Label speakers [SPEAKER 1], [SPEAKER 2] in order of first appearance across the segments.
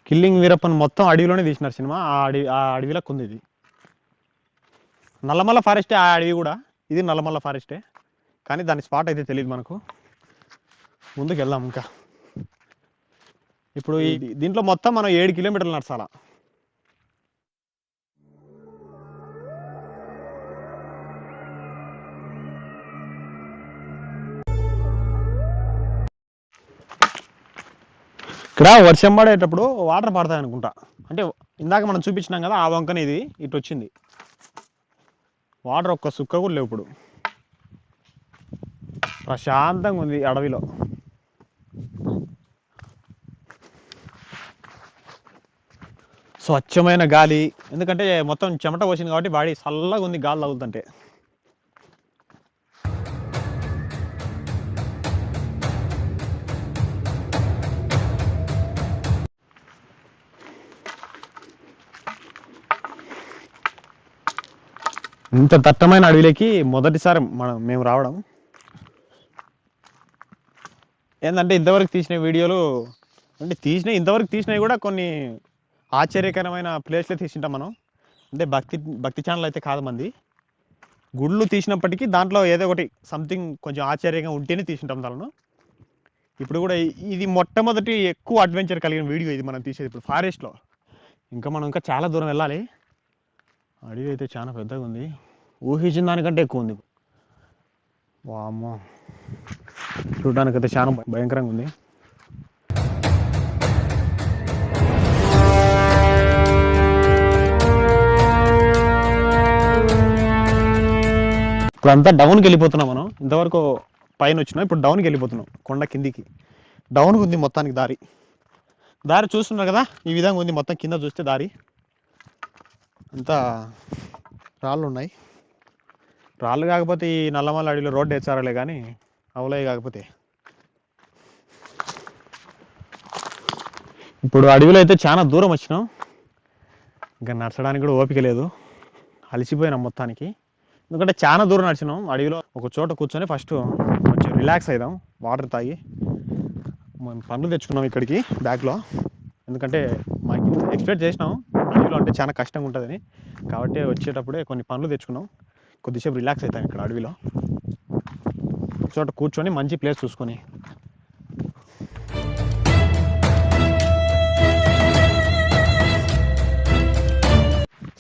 [SPEAKER 1] Killing Veerappan మొత్తం అడవిలోనే తీసినారు cinema. ఆ అడవిలోకి ఉంది ఇది. నల్లమల్ల ఫారెస్టే ఆ అడవి కూడా. ఇది నల్లమల్ల ఫారెస్టే, కానీ దాని స్పాట్ అయితే తెలియదు మనకు. ముందుకు వెళ్దాం ఇంకా. ఇప్పుడు దీంట్లో మొత్తం మనం 7 కిలోమీటర్లు నడచాలా. ఇక్కడ వర్షం పడేటప్పుడు వాటర్ పడతాయి అనుకుంటా. అంటే ఇందాక మనం చూపించినాం కదా, ఆ వంకని ఇది ఇటు వచ్చింది. వాటర్ ఒక్క సుక్క కూడా లేవు. ఇప్పుడు ప్రశాంతంగా ఉంది అడవిలో. స్వచ్ఛమైన గాలి, ఎందుకంటే మొత్తం చెమట పోసింది కాబట్టి బాడీ చల్లగా ఉంది గాలి తగులుతుంటే. ఇంత దట్టమైన అడవిలోకి మొదటిసారి మేము రావడం. ఏంటంటే ఇంతవరకు తీసిన వీడియోలు అంటే ఇంతవరకు తీసినవి కూడా కొన్ని ఆశ్చర్యకరమైన ప్లేస్లే తీసింటాం మనం. అంటే భక్తి ఛానల్ అయితే కాదు మంది. గుళ్ళు తీసినప్పటికీ దాంట్లో ఏదో ఒకటి సంథింగ్ కొంచెం ఆశ్చర్యంగా ఉంటేనే తీసింటాం దానిలో. ఇప్పుడు కూడా ఇది మొట్టమొదటి ఎక్కువ అడ్వెంచర్ కలిగిన వీడియో ఇది మనం తీసేది. ఇప్పుడు ఫారెస్ట్లో మనం ఇంకా చాలా దూరం వెళ్ళాలి. అడవి అయితే చాలా పెద్దగా ఉంది, ఊహించిన దానికంటే ఎక్కువ ఉంది. వామ్మో, చూడడానికైతే చాలా భయంకరంగా ఉంది. ఇప్పుడు అంతా డౌన్కి వెళ్ళిపోతున్నాం మనం. ఇంతవరకు పైన వచ్చినాం, ఇప్పుడు డౌన్కి వెళ్ళిపోతున్నాం. కొండ కిందికి డౌన్కి ఉంది మొత్తానికి దారి చూస్తున్నారు కదా, ఈ విధంగా ఉంది. మొత్తం కింద చూస్తే దారి అంతా రాళ్ళు ఉన్నాయి. రాళ్ళు కాకపోతే ఈ నల్లమల్ల అడవిలో రోడ్డు వేసారలే కానీ అవలే కాకపోతే. ఇప్పుడు అడవిలో అయితే చాలా దూరం వచ్చినాం, ఇంకా నడచడానికి కూడా ఓపిక లేదు. అలసిపోయినాం మొత్తానికి, ఎందుకంటే చాలా దూరం నడిచినాం. అడవిలో ఒక చోట కూర్చొని ఫస్ట్ కొంచెం రిలాక్స్ అవుదాం, వాటర్ తాగి. మనం పండ్లు తెచ్చుకున్నాం ఇక్కడికి బ్యాగ్లో, ఎందుకంటే మాకు ఎక్స్పెక్ట్ చేసినాం అడవిలో అంటే చాలా కష్టంగా ఉంటుందని. కాబట్టి వచ్చేటప్పుడే కొన్ని పండ్లు తెచ్చుకున్నాం. కొద్దిసేపు రిలాక్స్ అవుతాం ఇక్కడ అడవిలో. ఒక చోట కూర్చొని మంచి ప్లేస్ చూసుకొని.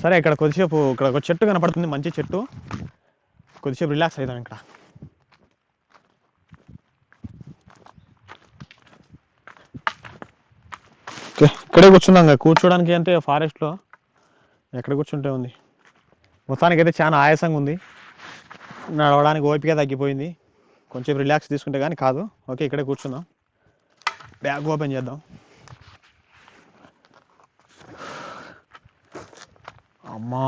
[SPEAKER 1] సరే, ఇక్కడ కొద్దిసేపు ఇక్కడ ఒక చెట్టు కనపడుతుంది, మంచి చెట్టు. కొద్దిసేపు రిలాక్స్ అవుతాం ఇక్కడ. ఓకే, ఇక్కడే కూర్చున్నాం. కూర్చోడానికి అంటే ఫారెస్ట్లో ఎక్కడ కూర్చుంటే ఉంది. మొత్తానికి అయితే చాలా ఆయాసంగా ఉంది, నడవడానికి ఓపిక తగ్గిపోయింది. కొంచెం రిలాక్స్ తీసుకుంటే కానీ కాదు. ఓకే, ఇక్కడే కూర్చుందాం. బ్యాగ్ ఓపెన్ చేద్దాం. అమ్మా,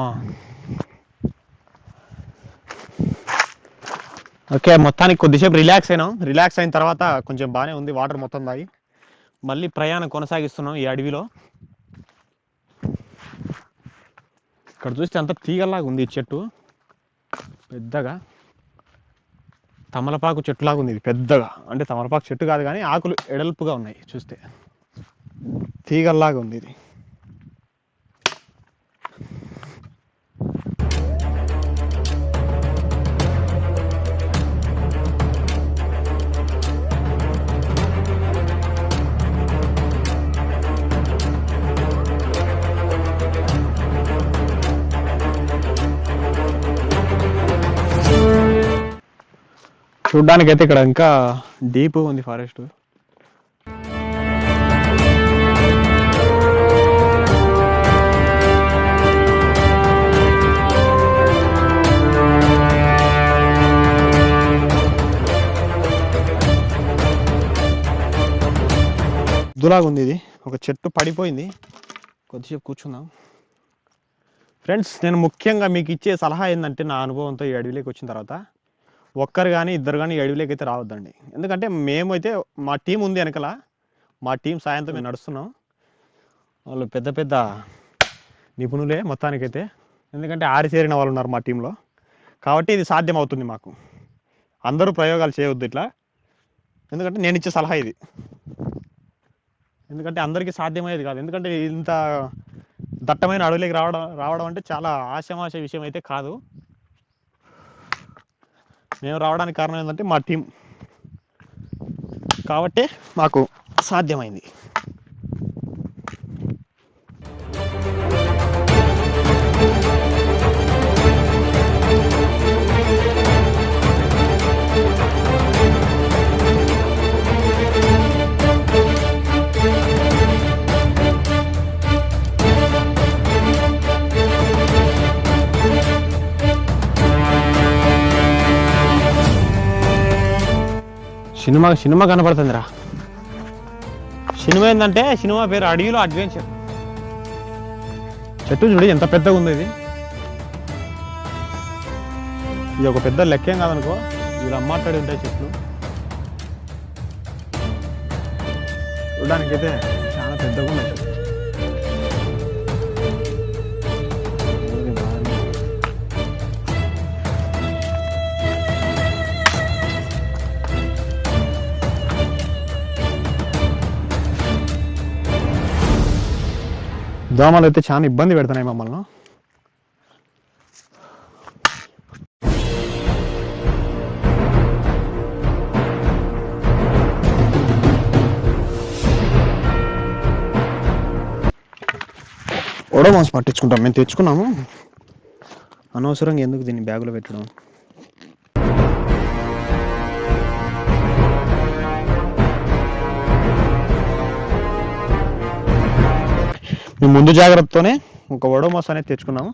[SPEAKER 1] ఓకే, మొత్తానికి కొద్దిసేపు రిలాక్స్ అయినాం. రిలాక్స్ అయిన తర్వాత కొంచెం బాగానే ఉంది, వాటర్ మొత్తం తాగి మళ్ళీ ప్రయాణం కొనసాగిస్తున్నాం ఈ అడవిలో. ఇక్కడ చూస్తే అంత తీగలాగా ఉంది చెట్టు, పెద్దగా తమలపాకు చెట్టులాగా ఉంది ఇది పెద్దగా. అంటే తమలపాకు చెట్టు కాదు కానీ ఆకులు ఎడల్పుగా ఉన్నాయి, చూస్తే తీగల్లాగా ఉంది ఇది. చూడ్డానికి అయితే ఇక్కడ ఇంకా డీప్ ఉంది ఫారెస్ట్. దులాగా ఉంది ఇది, ఒక చెట్టు పడిపోయింది. కొద్దిసేపు కూర్చుందాం. ఫ్రెండ్స్, నేను ముఖ్యంగా మీకు ఇచ్చే సలహా ఏంటంటే, నా అనుభవంతో ఈ అడవిలోకి వచ్చిన తర్వాత ఒక్కరు కానీ ఇద్దరు కానీ ఈ అడవిలోకి అయితే రావద్దండి. ఎందుకంటే మేమైతే మా టీం ఉంది వెనకాల, మా టీం సాయంతో మేము నడుస్తున్నాం. వాళ్ళు పెద్ద పెద్ద నిపుణులే మొత్తానికైతే, ఎందుకంటే ఆరిసేరిన వాళ్ళు ఉన్నారు మా టీంలో. కాబట్టి ఇది సాధ్యం అవుతుంది మాకు. అందరూ ప్రయోగాలు చేయవద్దు ఇట్లా, ఎందుకంటే నేను ఇచ్చే సలహా ఇది. ఎందుకంటే అందరికీ సాధ్యమయ్యేది కాదు. ఎందుకంటే ఇంత దట్టమైన అడవిలోకి రావడం అంటే చాలా ఆషామాష విషయం అయితే కాదు. మేము రావడానికి కారణం ఏంటంటే మా టీం కాబట్టే మాకు సాధ్యమైంది. సినిమా కనపడుతుందిరా. సినిమా ఏంటంటే సినిమా పేరు అడవిలో అడ్వెంచర్. చెట్టు చూడు ఎంత పెద్దగా ఉంది. ఇది ఒక పెద్ద లెక్కేం కాదనుకో, ఇలా అమ్మాటాడి ఉంటాయి చెట్లు. చూడడానికైతే చాలా పెద్దగా ఉన్నాయి. దోమలు అయితే చాలా ఇబ్బంది పెడుతున్నాయి మమ్మల్ని. ఓడోమాస్ పట్టించుకుంటాం, మేము తెచ్చుకున్నాము. అనవసరంగా ఎందుకు దీన్ని బ్యాగులో పెట్టడం. మేము ముందు జాగ్రత్తతోనే ఒక ఓడోమాస్ అనేది తెచ్చుకున్నాము.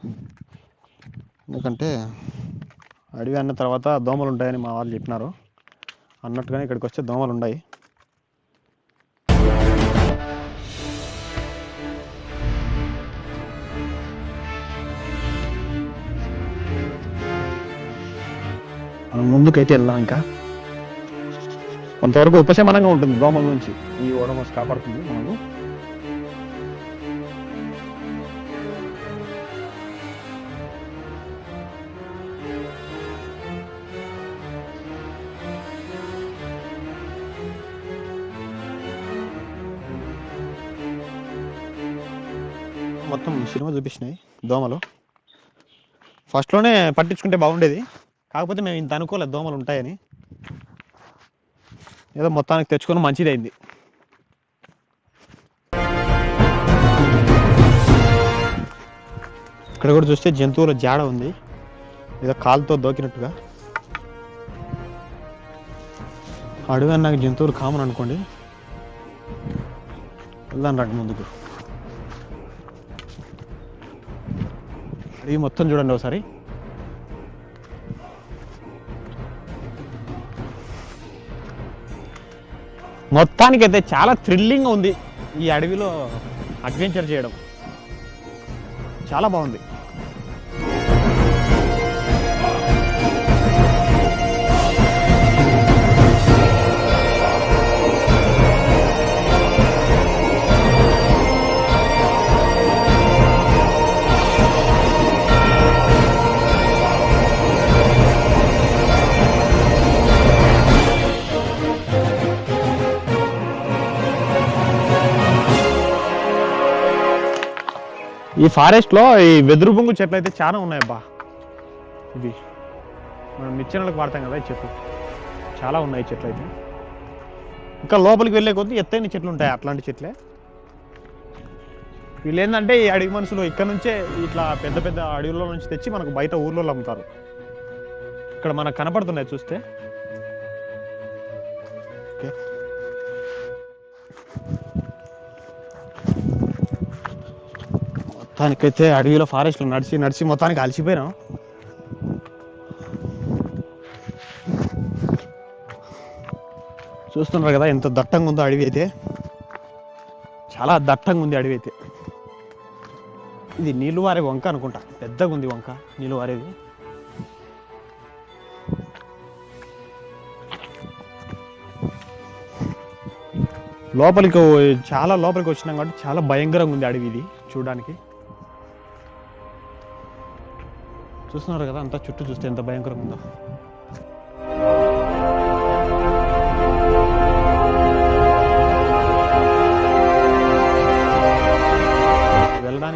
[SPEAKER 1] ఎందుకంటే అడవి అన్న తర్వాత దోమలు ఉంటాయని మా వాళ్ళు చెప్పినారు. అన్నట్టుగానే ఇక్కడికి వస్తే దోమలు ఉన్నాయి. మనం ముందుకైతే వెళ్దాం. ఇంకా కొంతవరకు ఉపశమనంగా ఉంటుంది దోమల నుంచి. ఈ ఓడోమాస్ కాపాడుతుంది మనకు. మొత్తం సినిమా చూపించినాయి దోమలు. ఫస్ట్లోనే పట్టించుకుంటే బాగుండేది, కాకపోతే మేము ఇంత అనుకోలేదు దోమలు ఉంటాయని. ఏదో మొత్తానికి తెచ్చుకొని మంచిది అయింది. ఇక్కడ కూడా చూస్తే జంతువుల జాడ ఉంది, ఏదో కాలుతో దోకినట్టుగా. అడవి అన్నాక జంతువులు కామన్ అనుకోండి. వెళ్దాం రండి ముందుకు. అడవి మొత్తం చూడండి ఒకసారి. మొత్తానికైతే చాలా థ్రిల్లింగ్ ఉంది ఈ అడవిలో అడ్వెంచర్ చేయడం. చాలా బాగుంది. ఈ ఫారెస్ట్ లో ఈ వెదురు బొంగు చెట్లు అయితే చాలా ఉన్నాయి అబ్బా. ఇది మనం నిచ్చెనలకు వాడతాం కదా, ఈ చెట్లు చాలా ఉన్నాయి. చెట్లు అయితే ఇంకా లోపలికి వెళ్ళే కొద్దీ ఎత్తైన చెట్లు ఉంటాయి, అట్లాంటి చెట్లే. వీళ్ళు ఏంటంటే ఈ అడవి మనుషులు ఇక్కడ నుంచే ఇట్లా పెద్ద పెద్ద అడవుల్లో నుంచి తెచ్చి మనకు బయట ఊర్లో అమ్ముతారు. ఇక్కడ మనకు కనపడుతున్నాయి చూస్తే. ఓకే, మొత్తానికైతే అడవిలో ఫారెస్ట్లో నడిచి నడిచి మొత్తానికి అలసిపోయినాం. చూస్తున్నారు కదా ఎంత దట్టంగా ఉందో అడవి అయితే. చాలా దట్టంగా ఉంది అడవి అయితే. ఇది నీళ్ళు వారే వంక అనుకుంటా, పెద్దగా ఉంది వంక నీళ్ళు వారేది. లోపలికి చాలా లోపలికి వచ్చినాం కాబట్టి చాలా భయంకరంగా ఉంది అడవి ఇది చూడడానికి. చూస్తున్నారు కదా అంతా చుట్టూ చూస్తే ఎంత భయంకరంగా ఉందో.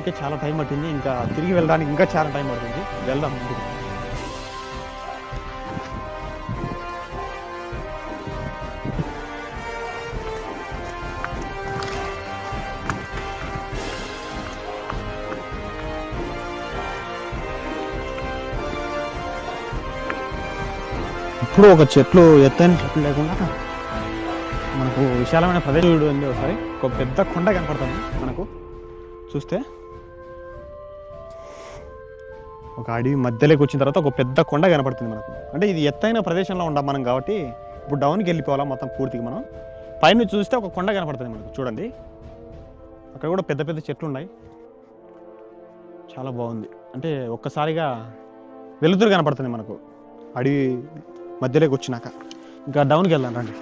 [SPEAKER 1] రావడానికే చాలా టైం పట్టింది, ఇంకా తిరిగి వెళ్ళడానికి ఇంకా చాలా టైం పడుతుంది. వెళ్దాం ముందుకు. ఇప్పుడు ఒక చెట్లు ఎత్తైన చెట్లు లేకుండా మనకు విశాలమైన ప్రదేశం ఉంది. ఒకసారి ఒక పెద్ద కొండ కనపడుతుంది మనకు చూస్తే. ఒక అడవి మధ్యలోకి వచ్చిన తర్వాత ఒక పెద్ద కొండ కనపడుతుంది మనకు. అంటే ఇది ఎత్తైన ప్రదేశంలో ఉండాం మనం కాబట్టి ఇప్పుడు డౌన్కి వెళ్ళిపోవాలా మొత్తం పూర్తిగా. మనం పైన చూస్తే ఒక కొండ కనపడుతుంది మనకు చూడండి. అక్కడ కూడా పెద్ద పెద్ద చెట్లు ఉన్నాయి, చాలా బాగుంది. అంటే ఒక్కసారిగా వెలుతురు కనపడుతుంది మనకు అడవి మధ్యలోకి వచ్చినాక. ఇంకా డౌన్కి వెళ్దాం రండి.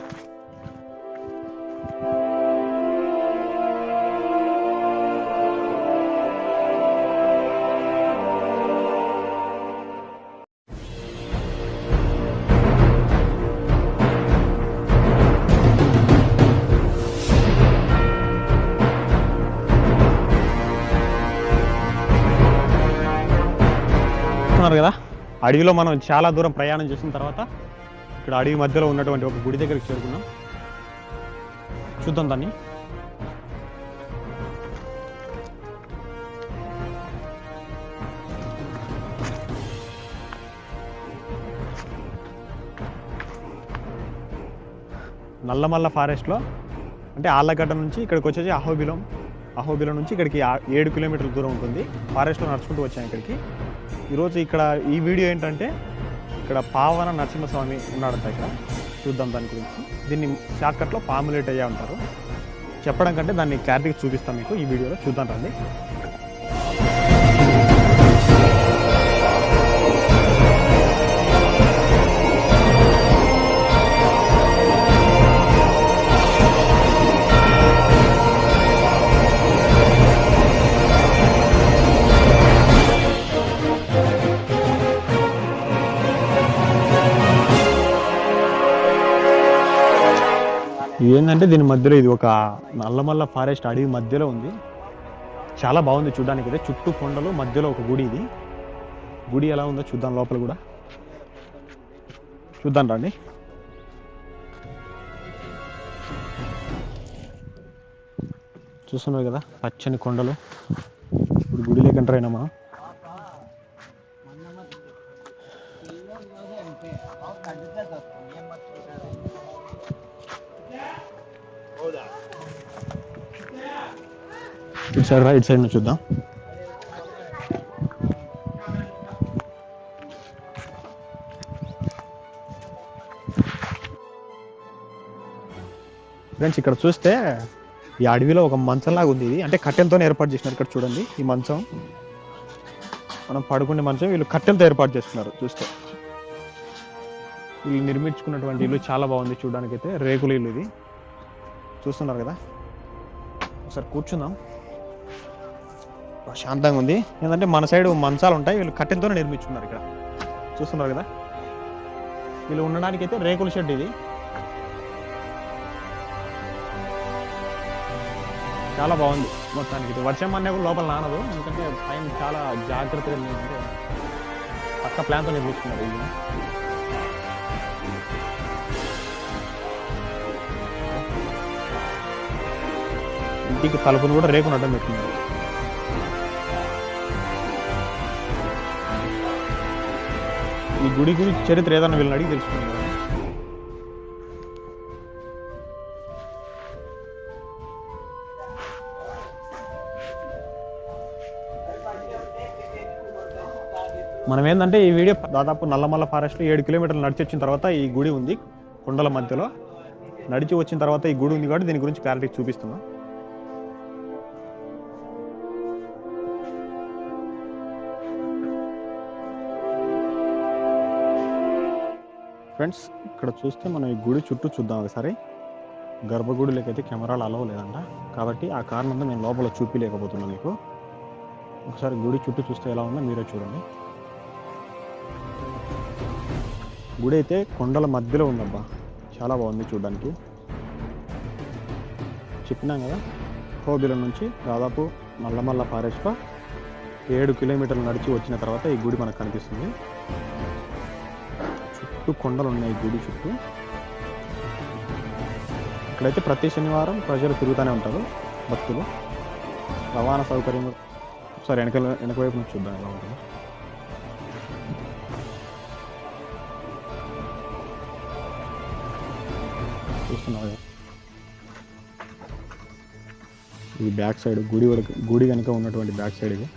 [SPEAKER 1] కదా, అడవిలో మనం చాలా దూరం ప్రయాణం చేసిన తర్వాత ఇక్కడ అడవి మధ్యలో ఉన్నటువంటి ఒక గుడి దగ్గరికి చేరుకున్నాం. చూద్దాం దాన్ని. నల్లమల్ల ఫారెస్ట్లో అంటే ఆళ్ళగడ్డ నుంచి ఇక్కడికి వచ్చేసి అహోబిలం నుంచి ఇక్కడికి 7 కిలోమీటర్ల దూరం ఉంటుంది. ఫారెస్ట్లో నడుచుకుంటూ వచ్చాను ఇక్కడికి. ఈరోజు ఇక్కడ ఈ వీడియో ఏంటంటే ఇక్కడ పావన నరసింహస్వామి ఉన్నాడంట. ఇక్కడ చూద్దాం దాని గురించి. దీన్ని షార్ట్కట్లో పాములేటయ్య అంటారు. చెప్పడం కంటే దాన్ని క్లారిటీగా చూపిస్తాం మీకు ఈ వీడియోలో. చూద్దాం రండి. ఏంటంటే దీని మధ్యలో ఇది ఒక నల్లమల్ల ఫారెస్ట్ అడవి మధ్యలో ఉంది. చాలా బాగుంది చూడడానికి. అయితే చుట్టూ కొండలు, మధ్యలో ఒక గుడి. ఇది గుడి ఎలా ఉందో చూద్దాం. లోపల కూడా చూద్దాం రండి. చూస్తున్నారు కదా పచ్చని కొండలు. ఇప్పుడు గుడిలోకి ఎంటర్ అయినామా. ఇటు సైడ్ రైట్ సైడ్ నుంచి చూద్దాం. ఫ్రెండ్స్ ఇక్కడ చూస్తే ఈ అడవిలో ఒక మంచంలాగా ఉంది. ఇది అంటే కట్టెలతో ఏర్పాటు చేసినారు. ఇక్కడ చూడండి ఈ మంచం, మనం పడుకునే మంచం వీళ్ళు కట్టెలతో ఏర్పాటు చేసుకున్నారు. చూస్తే వీళ్ళు నిర్మించుకున్నటువంటి ఇల్లు చాలా బాగుంది చూడడానికి. అయితే రేకుల ఇల్లు ఇది. చూస్తున్నారు కదా. ఒకసారి కూర్చుందాం. శాంతంగా ఉంది. ఏంటంటే మన సైడ్ మంచాలు ఉంటాయి, వీళ్ళు కట్టెలతోనే నిర్మించుకున్నారు. ఇక్కడ చూస్తున్నారు కదా. వీళ్ళు ఉండడానికి అయితే రేకుల షెడ్ ఇది. చాలా బాగుంది మొత్తానికి. ఇది వర్షం అనే కూడా లోపల నానదు, ఎందుకంటే పైన చాలా జాగ్రత్తగా అంటే పక్క ప్లాన్తో నిర్మించుకున్నారు. ఇది ఇంటికి తలుపును కూడా రేకును అడ్డం పెట్టింది. ఈ గుడి గురించి చరిత్ర ఏదన్నా వీళ్ళని అడిగి తెలుసుకున్నారు. మనం ఏంటంటే ఈ వీడియో దాదాపు నల్లమల్ల ఫారెస్ట్లో 7 కిలోమీటర్లు నడిచి వచ్చిన తర్వాత ఈ గుడి ఉంది. కొండల మధ్యలో నడిచి వచ్చిన తర్వాత ఈ గుడి ఉంది కాబట్టి దీని గురించి క్లారిటీ చూపిస్తున్నాం. ఫ్రెండ్స్ ఇక్కడ చూస్తే మనం ఈ గుడి చుట్టూ చూద్దాం ఒకసారి. గర్భగుడిలోకి అయితే కెమెరాలు అలవ్ లేదంట, కాబట్టి ఆ కారణంతో నేను లోపల చూపించలేకపోతున్నాను మీకు. ఒకసారి గుడి చుట్టూ చూస్తే ఎలా ఉందో మీరే చూడండి. గుడి అయితే కొండల మధ్యలో ఉందబ్బా, చాలా బాగుంది చూడడానికి. చెప్పినాం కదా, అహోబిలం నుంచి దాదాపు నల్లమల్ల ఫారెస్ట్లో 7 కిలోమీటర్లు నడిచి వచ్చిన తర్వాత ఈ గుడి మనకు కనిపిస్తుంది. చుట్టూ కొండలు ఉన్నాయి గుడి చుట్టూ. ఇక్కడైతే ప్రతి శనివారం ప్రజలు తిరుగుతూనే ఉంటారు భక్తులు. రవాణా సౌకర్యం ఒకసారి వెనక వైపు నుంచి చూద్దాం ఎలా ఉంటుంది. చూస్తున్నావు ఇది బ్యాక్ సైడ్ గుడి కనుక ఉన్నటువంటి బ్యాక్ సైడ్ ఇది.